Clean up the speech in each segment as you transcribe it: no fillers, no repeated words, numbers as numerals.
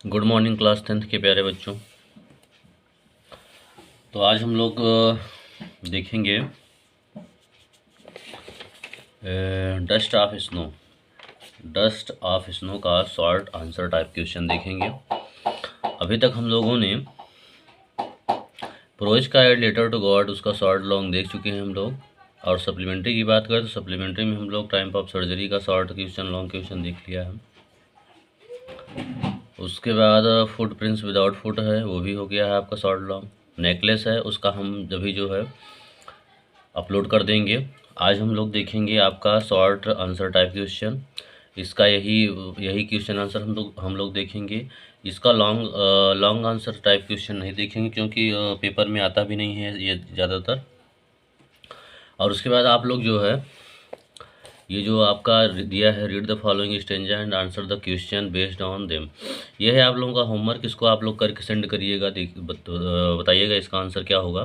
Good morning class 10th के प्यारे बच्चों। तो आज हम लोग देखेंगे डस्ट ऑफ स्नो का शॉर्ट आंसर टाइप क्वेश्चन देखेंगे। अभी तक हम लोगों ने प्रोज का एड लेटर टू गॉड उसका शॉर्ट लॉन्ग देख चुके हैं हम लोग। और सप्लीमेंट्री की बात करें तो सप्लीमेंट्री में हम लोग टाइम ऑफ सर्जरी का शॉर्ट क्वेश्चन लॉन्ग क्वेश्चन देख लिया है। उसके बाद फुट प्रिंट्स विदाउट फुट है, वो भी हो गया है आपका शॉर्ट लॉन्ग। नेकलेस है, उसका हम जब जो है अपलोड कर देंगे। आज हम लोग देखेंगे आपका शॉर्ट आंसर टाइप क्वेश्चन। इसका यही क्वेश्चन आंसर हम लोग देखेंगे। इसका लॉन्ग आंसर टाइप क्वेश्चन नहीं देखेंगे क्योंकि पेपर में आता भी नहीं है ये ज़्यादातर। और उसके बाद आप लोग जो है ये जो आपका दिया है read the following stanza and answer the question based on them, ये है आप लोगों का होमवर्क। इसको आप लोग करके सेंड करिएगा, बताइएगा इसका आंसर क्या होगा।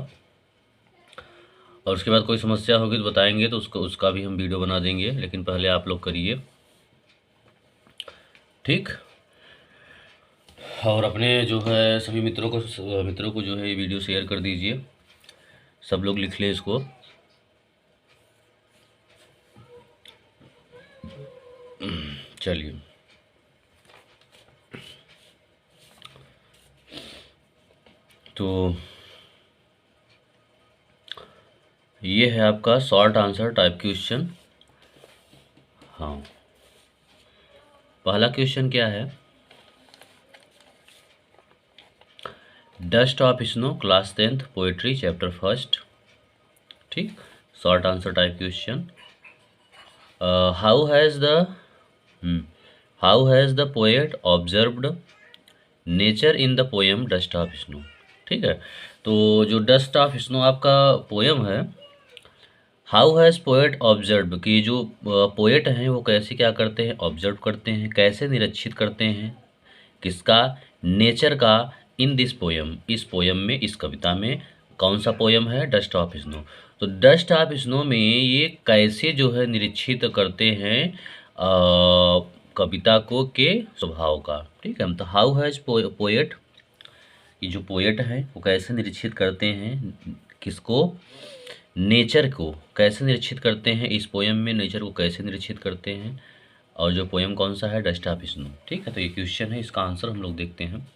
और उसके बाद कोई समस्या होगी तो बताएंगे, तो उसका भी हम वीडियो बना देंगे, लेकिन पहले आप लोग करिए, ठीक। और अपने जो है सभी मित्रों को जो है ये वीडियो शेयर कर दीजिए, सब लोग लिख लें इसको। चलिए, तो ये है आपका शॉर्ट आंसर टाइप क्वेश्चन। हाँ, पहला क्वेश्चन क्या है? Dust of snow class 10th poetry chapter first, ठीक। Short answer type question. How has the poet observed nature in the poem dust of snow, ठीक है। तो जो डस्ट ऑफ स्नो आपका पोएम है, हाउ हैज़ पोएट ऑब्जर्व, कि जो poet हैं वो कैसे क्या करते हैं, ऑब्जर्व करते हैं, कैसे निरीक्षित करते हैं, किसका, नेचर का, इन दिस पोएम, इस पोएम में, इस कविता में। कौन सा पोएम है? Dust of snow. तो डस्ट ऑफ स्नो में ये कैसे जो है निरीक्षित करते हैं कविता को के स्वभाव का, ठीक है। तो हाउ हैज पोएट, ये जो पोएट है वो कैसे निरीक्षित करते हैं किसको, नेचर को कैसे निरीक्षित करते हैं, इस पोएम में नेचर को कैसे निरीक्षित करते हैं। और जो पोएम कौन सा है? डस्ट ऑफ स्नो, ठीक है। तो ये क्वेश्चन है, इसका आंसर हम लोग देखते हैं।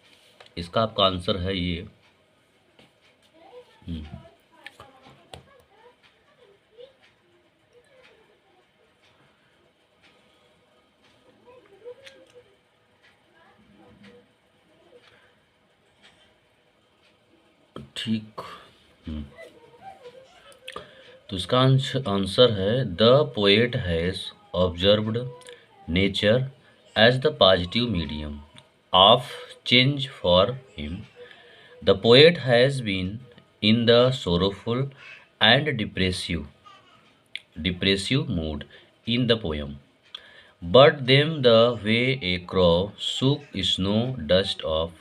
इसका आपका आंसर है ये ठीक। तो इसका आंसर है the poet has observed nature as the positive medium of change for him. The poet has been in the sorrowful and depressive mood in the poem, but them the way a crow shook snow dust off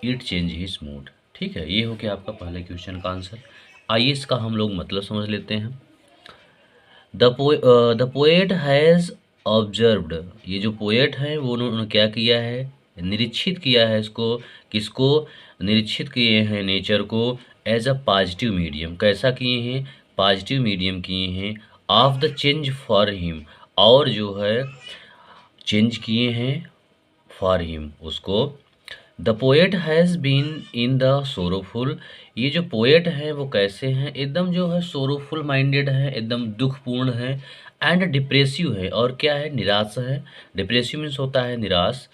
it change his mood, ठीक है। ये हो गया आपका पहले question का answer. आइए इसका हम लोग मतलब समझ लेते हैं। द पोएट हैज़ ऑब्जर्व्ड, ये जो पोएट हैं वो उन्होंने क्या किया है? निरीक्षित किया है इसको, किसको निरीक्षित किए हैं? नेचर को एज अ पॉजिटिव मीडियम, कैसा किए हैं? पॉजिटिव मीडियम किए हैं of the change for him, और जो है चेंज किए हैं फॉर हिम, उसको। The poet has been in the sorrowful, ये जो पोएट हैं वो कैसे हैं? एकदम जो है सोरोफुल माइंडेड है, एकदम दुखपूर्ण है। एंड डिप्रेसिव है, और क्या है? निराश है। डिप्रेसिव मीन्स होता है निराश।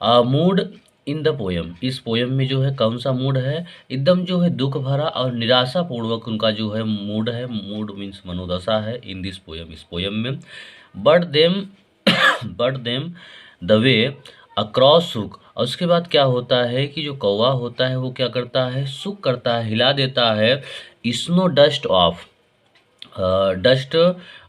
मूड इन द पोएम, इस पोएम में जो है कौन सा मूड है? एकदम जो है दुख भरा और निराशापूर्वक उनका जो है मूड है। मूड मीन्स मनोदशा है इन दिस पोएम, इस पोएम में। But them but them the way across सुक, और उसके बाद क्या होता है कि जो कौवा होता है वो क्या करता है? सुक करता है, हिला देता है स्नो डस्ट ऑफ, डस्ट,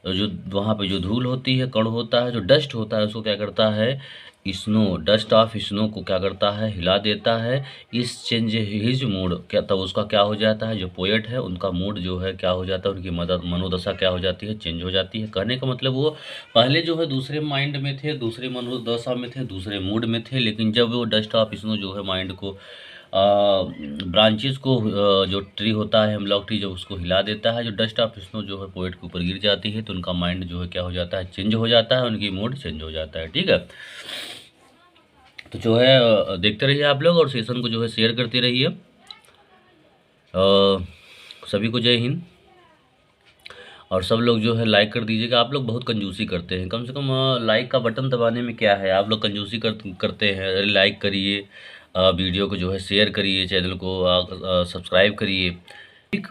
जो वहाँ पे जो धूल होती है, कण होता है, जो डस्ट होता है उसको क्या करता है, स्नो, डस्ट ऑफ स्नो को क्या करता है, हिला देता है। इस चेंज हिज मूड, क्या तब उसका क्या हो जाता है, जो पोएट है उनका मूड जो है क्या हो जाता है, उनकी मदद मनोदशा क्या हो जाती है, चेंज हो जाती है। कहने का मतलब वो पहले जो है दूसरे माइंड में थे, दूसरे मनोदशा में थे, दूसरे मूड में थे, लेकिन जब वो डस्ट ऑफ स्नो जो है माइंड को ब्रांचेस को जो ट्री होता है हेमलॉक ट्री, जब उसको हिला देता है, जो डस्ट ऑफ स्नो जो है पोएट के ऊपर गिर जाती है, तो उनका माइंड जो है क्या हो जाता है, चेंज हो जाता है, उनकी मूड चेंज हो जाता है। ठीक है, तो जो है देखते रहिए आप लोग और सेशन को जो है शेयर करते रहिए। सभी को जय हिंद। और सब लोग जो है लाइक कर दीजिएगा। आप लोग बहुत कंजूसी करते हैं, कम से कम लाइक का बटन दबाने में क्या है, आप लोग कंजूसी करते हैं। अरे लाइक करिए, वीडियो को जो है शेयर करिए, चैनल को सब्सक्राइब करिए। ठीक,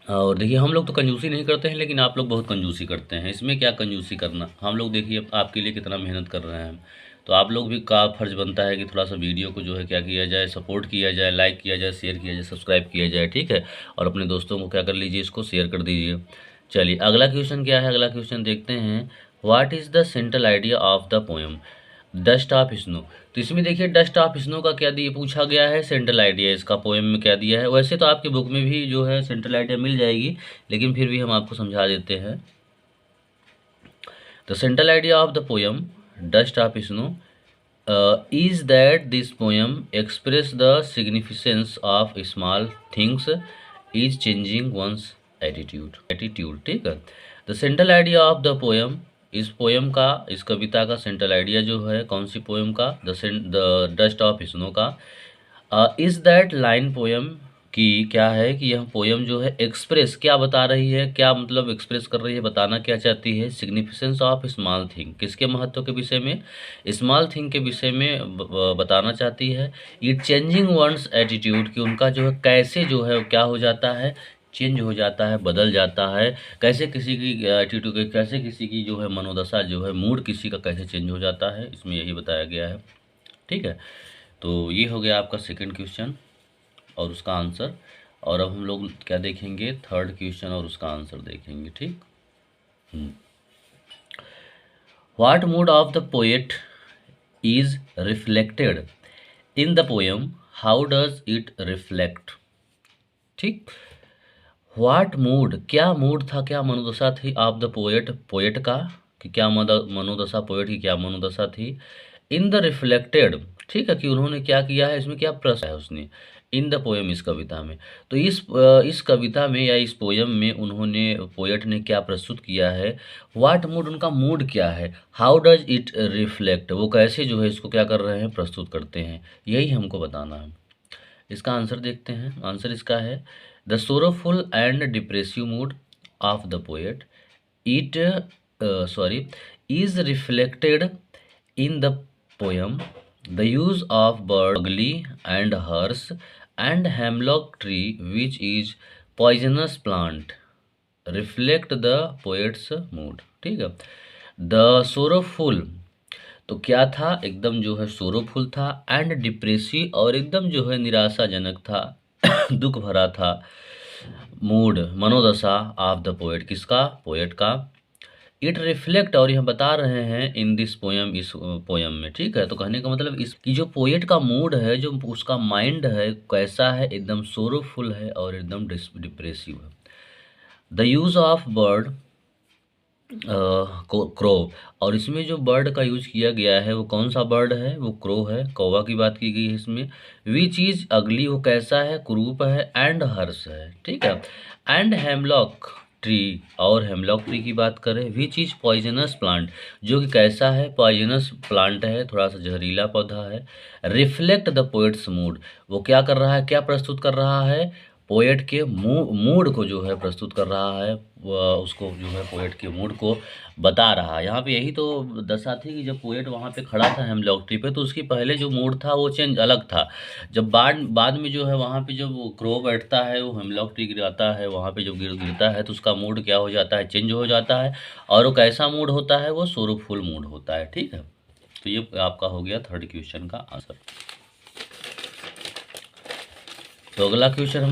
और देखिए हम लोग तो कंजूसी नहीं करते हैं, लेकिन आप लोग बहुत कंजूसी करते हैं। इसमें क्या कंजूसी करना, हम लोग देखिए आपके लिए कितना मेहनत कर रहे हैं। तो आप लोग भी का फर्ज बनता है कि थोड़ा सा वीडियो को जो है क्या किया जाए, सपोर्ट किया जाए, लाइक किया जाए, शेयर किया जाए, सब्सक्राइब किया जाए। ठीक है, और अपने दोस्तों को क्या कर लीजिए, इसको शेयर कर दीजिए। चलिए अगला क्वेश्चन क्या है, अगला क्वेश्चन देखते हैं। What is the central idea of the poem dust of snow. तो इसमें देखिए डस्ट ऑफ स्नो का क्या दिया, पूछा गया है, सेंट्रल आइडिया इसका पोएम में क्या दिया है। वैसे तो आपके बुक में भी जो है सेंट्रल आइडिया मिल जाएगी, लेकिन फिर भी हम आपको समझा देते हैं। The central idea of the poem dust of snow is that this poem express the significance of small things is changing one's attitude। ठीक है, the central idea of the poem, इस पोएम का, इस कविता का सेंट्रल आइडिया जो है कौन सी poem का, द डस्ट ऑफ स्नो का, इज दैट लाइन पोएम की क्या है कि यह पोएम जो है एक्सप्रेस क्या बता रही है, क्या मतलब एक्सप्रेस कर रही है, बताना क्या चाहती है, सिग्निफिकेंस ऑफ स्मॉल थिंग, किसके महत्व के विषय में, स्मॉल थिंग के विषय में बताना चाहती है। इट चेंजिंग वंस एटीट्यूड, कि उनका जो है कैसे जो है क्या हो जाता है, चेंज हो जाता है, बदल जाता है, कैसे किसी की एटीट्यूड, कैसे किसी की जो है मनोदशा जो है, मूड किसी का कैसे चेंज हो जाता है, इसमें यही बताया गया है। ठीक है, तो ये हो गया आपका सेकंड क्वेश्चन और उसका आंसर। और अब हम लोग क्या देखेंगे, थर्ड क्वेश्चन और उसका आंसर देखेंगे। ठीक, what mood off the poet is reflected in the poem, how does it reflect. ठीक, व्हाट मूड, क्या मूड था, क्या मनोदशा थी ऑफ द पोएट, पोएट का, कि क्या मनोदशा, पोएट की क्या मनोदशा थी, इन द रिफ्लेक्टेड। ठीक है, कि उन्होंने क्या किया है, इसमें क्या प्रश्न है उसने, इन द पोएम, इस कविता में। तो इस कविता में या इस पोएम में उन्होंने, पोएट ने क्या प्रस्तुत किया है, व्हाट मूड, उनका मूड क्या है, हाउ डज इट रिफ्लेक्ट, वो कैसे जो है इसको क्या कर रहे हैं, प्रस्तुत करते हैं, यही हमको बताना है। इसका आंसर देखते हैं। आंसर इसका है the sorrowful and depressive mood off the poet it is reflected in the poem. The use of bird ugly and hearse and hemlock tree, which is poisonous plant, reflect the poet's mood। ठीक है, the sorrowful, तो क्या था, एकदम जो है sorrowful था, and depressive, और एकदम जो है निराशाजनक था, दुख भरा था, मूड, मनोदशा ऑफ द पोएट, किसका, पोएट का। इट रिफ्लेक्ट, और यह बता रहे हैं इन दिस पोएम, इस पोएम में। ठीक है, तो कहने का मतलब इस की जो पोएट का मूड है, जो उसका माइंड है, कैसा है, एकदम सोरोफुल है और एकदम डिप्रेसिव है। The use of bird crow, और इसमें जो बर्ड का यूज किया गया है वो कौन सा बर्ड है, वो क्रो है, कौवा की बात की गई है इसमें। विच इज अगली, वो कैसा है, कुरूप है, एंड हर्ष है। ठीक है, एंड हेमलॉक ट्री, और हेमलॉक ट्री की बात करें, विच इज पॉइजनस प्लांट, जो कि कैसा है, पॉइजनस प्लांट है, थोड़ा सा जहरीला पौधा है। रिफ्लेक्ट द पोएट्स मूड, वो क्या कर रहा है, क्या प्रस्तुत कर रहा है, पोएट के मूड को जो है प्रस्तुत कर रहा है, उसको जो है पोएट के मूड को बता रहा है। यहाँ पे यही तो दशा थी कि जब पोएट वहाँ पे खड़ा था हेमलॉक ट्री पे, तो उसकी पहले जो मूड था वो चेंज अलग था। जब बाद में जो है वहाँ पे जब वो क्रो बैठता है, वो हेमलॉक ट्री गिराता है, वहाँ पे जब गिरता है, तो उसका मूड क्या हो जाता है, चेंज हो जाता है। और वो कैसा मूड होता है, वो सोरोफुल मूड होता है। ठीक है, तो ये आपका हो गया थर्ड क्वेश्चन का आंसर। तो अगला क्वेश्चन हम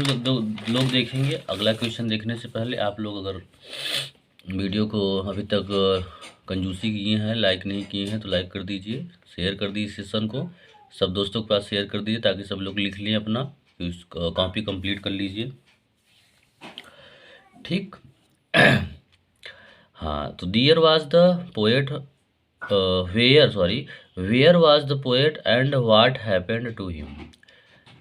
लोग देखेंगे। अगला क्वेश्चन देखने से पहले आप लोग अगर वीडियो को अभी तक कंजूसी किए हैं, लाइक नहीं किए हैं, तो लाइक कर दीजिए, शेयर कर दीजिए सेशन को, सब दोस्तों के पास शेयर कर दीजिए ताकि सब लोग लिख लें अपना, कॉपी कंप्लीट कर लीजिए। ठीक। हाँ, तो there was the poet where was the poet and what happened to him.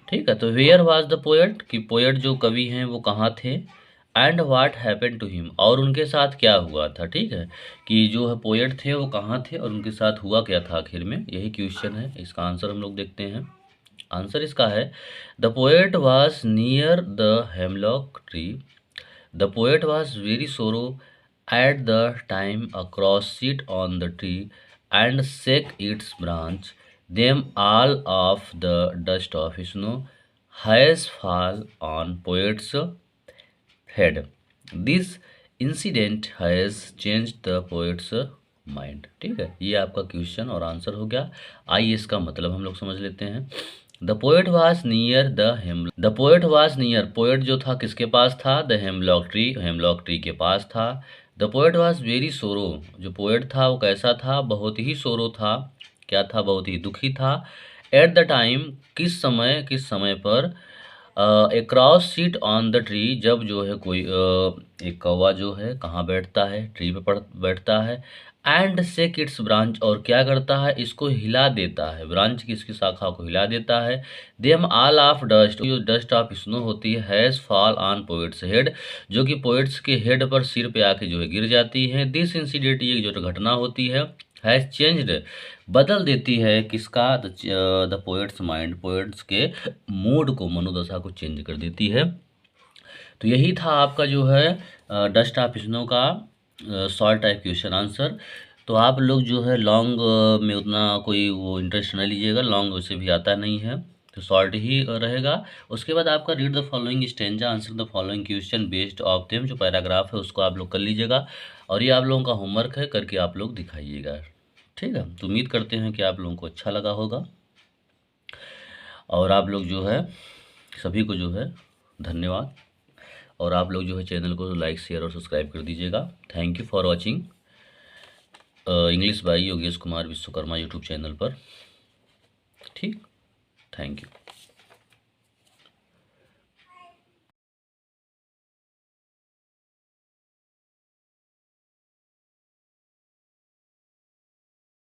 ठीक है, तो वेयर वाज द पोएट, कि पोएट जो कवि हैं वो कहाँ थे, and what happened to him, और उनके साथ क्या हुआ था। ठीक है, कि जो है पोएट थे वो कहाँ थे और उनके साथ हुआ क्या था आखिर में, यही क्वेश्चन है। इसका आंसर हम लोग देखते हैं। आंसर इसका है, the poet was near the hemlock tree, the poet was very सोरो at the time a cross sit on the tree and shake its branch, them all of the dust of snow has fall on poet's head. This incident has changed the poet's mind। ठीक है, ये आपका question और answer हो गया। आइए इसका मतलब हम लोग समझ लेते हैं। The poet was near the poet was near, poet जो था किसके पास था, द हेमलॉक ट्री के पास था। द पोएट वॉज वेरी सोरो, जो पोएट था वो कैसा था, बहुत ही सोरो था, क्या था, बहुत ही दुखी था। एट द टाइम, किस समय पर, a crow sat on the tree, जब जो है कोई एक कौवा जो है कहाँ बैठता है, ट्री पे बैठता है। एंड से किट्स ब्रांच, और क्या करता है, इसको हिला देता है, ब्रांच की इसकी शाखा को हिला देता है। देम ऑल ऑफ डस्ट, जो डस्ट ऑफ स्नो होती है, has fall on poets head, जो कि पोइट्स के हेड पर, सिर पे आके जो है गिर जाती है। दिस इंसिडेंट, ये जो घटना होती है, हैज़ चेंज्ड, बदल देती है किसका, द पोएट्स माइंड, पोएट्स के मूड को, मनोदशा को चेंज कर देती है। तो यही था आपका जो है डस्ट ऑफ स्नो का शॉर्ट टाइप क्वेश्चन आंसर। तो आप लोग जो है लॉन्ग में उतना कोई वो इंटरेस्ट न लीजिएगा, लॉन्ग वैसे भी आता नहीं है, तो शॉर्ट ही रहेगा। उसके बाद आपका read the following stanza, answer the following question based of them, जो पैराग्राफ है उसको आप लोग कर लीजिएगा, और ये आप लोगों का होमवर्क है, करके आप लोग दिखाइएगा। ठीक है, तो उम्मीद करते हैं कि आप लोगों को अच्छा लगा होगा, और आप लोग जो है सभी को जो है धन्यवाद, और आप लोग जो है चैनल को लाइक शेयर और सब्सक्राइब कर दीजिएगा। Thank you for watching English by Yogesh Kumar Vishwakarma YouTube channel पर। ठीक, थैंक यू।